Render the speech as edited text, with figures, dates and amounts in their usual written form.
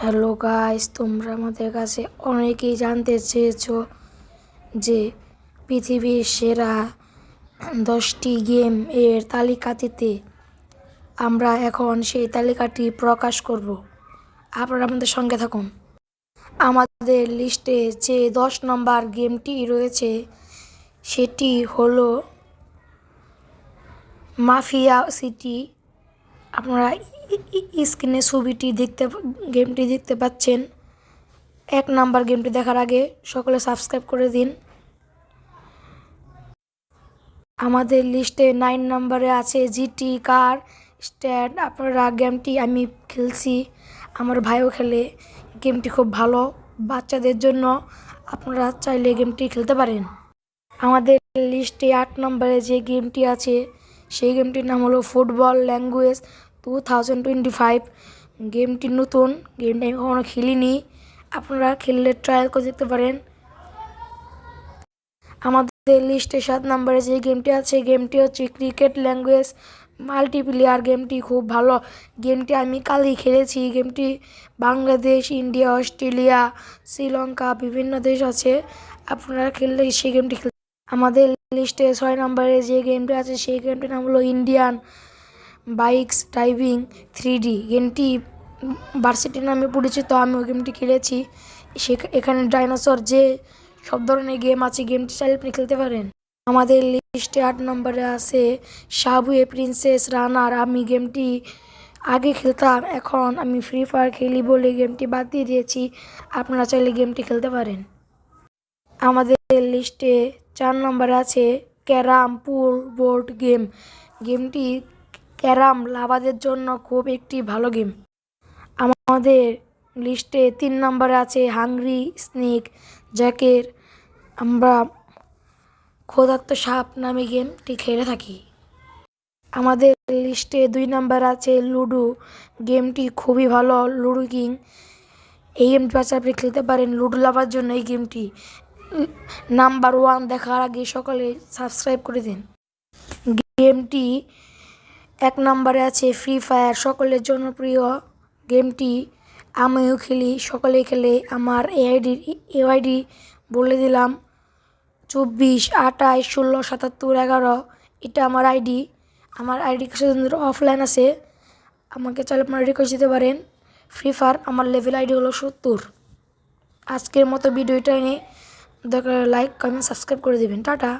Hello guys, তোমরা আমাদের কাছে অনেকেই জানতে চেয়েছো যে পৃথিবীর সেরা 10টি গেম এর তালিকাটিতে আমরা এখন সেই তালিকাটি প্রকাশ করব। আপনারা আমাদের সঙ্গে থাকুন। আমাদের লিস্টে যে 10 নম্বর গেমটি রয়েছে সেটি হলো মাফিয়া সিটি। আপনারা স্ক্রিনে গেমটি দেখতে পাচ্ছেন। 1 নাম্বার গেমটি দেখার আগে সকলে সাবস্ক্রাইব করে দিন। আমাদের লিস্টে 9 নম্বরে আছে জিটি কার স্ট্যান্ড। আপনারা গেমটি আমি খেলছি, আমার ভাইও খেলে। গেমটি খুব ভালো বাচ্চাদের জন্য, আপনারা চাইলে গেমটি খেলতে পারেন। আমাদের লিস্টে 8 নম্বরে যে গেমটি আছে সেই গেমটির নাম হলো ফুটবল ল্যাঙ্গুয়েজ 2025। গেমটি নতুন, গেমটা আমি কখনো খেলিনি, আপনারা খেললে ট্রায়াল করে দেখতে পারেন। আমাদের লিস্টে 7 নম্বরে যে গেমটি আছে গেমটি হচ্ছে ক্রিকেট ল্যাঙ্গুয়েজ মাল্টিপ্লেয়ার। গেমটি খুব ভালো, গেমটি আমি কালই খেলেছি। গেমটি বাংলাদেশ, ইন্ডিয়া, অস্ট্রেলিয়া, শ্রীলঙ্কা বিভিন্ন দেশ আছে, আপনারা খেললে সেই গেমটি আমাদের লিস্টে 6 নম্বরে যে গেমটি আছে সেই গেমটির নাম হলো ইন্ডিয়ান বাইকস ড্রাইভিং 3D। গেমটি ভার্সিটি নামে পরিচিত, আমি ওই গেমটি খেলেছি। এখানে ডাইনোসর যে সব ধরনের গেম আছে, গেমটি চাইলে আপনি খেলতে পারেন। আমাদের লিস্টে 8 নম্বরে আছে সাবওয়ে প্রিন্সেস রানার। আমি গেমটি আগে খেলতাম, এখন আমি ফ্রি ফায়ার খেলি বলে গেমটি বাদ দিয়ে দিয়েছি, আপনারা চাইলে গেমটি খেলতে পারেন। আমাদের লিস্টে 4 নম্বরে আছে ক্যারাম পুল বোর্ড গেম। গেমটি ক্যারাম লাভারদের জন্য খুব একটি ভালো গেম। আমাদের লিস্টে 3 নম্বরে আছে হাংরি স্নেক জ্যাকের। আমরা ক্ষুধার্ত সাপ নামে গেমটি খেলে থাকি। আমাদের লিস্টে 2 নম্বর আছে লুডো। গেমটি খুবই ভালো, লুডো কিং। এই গেমটি বাচ্চা আপনি খেলতে পারেন, লুডো লাভার জন্য এই গেমটি। নাম্বার 1 দেখার আগে সকলে সাবস্ক্রাইব করে দিন। গেমটি 1 নম্বরে আছে ফ্রি ফায়ার, সকলের জনপ্রিয় গেমটি। আমিও খেলি, সকলেই খেলে। আমার এআইডি বলে দিলাম 24 28 16 77 11। এটা আমার আইডি। আমার আইডি কিছুদিন ধরে অফলাইন আছে, আমাকে চাইলে আপনারা রিকোয়েস্ট দিতে পারেন। ফ্রি ফায়ার আমার লেভেল আইডি হলো 70। আজকের মতো ভিডিওটা নিয়ে দরকার লাইক কমেন্ট সাবস্ক্রাইব করে দেবেন। টাটা।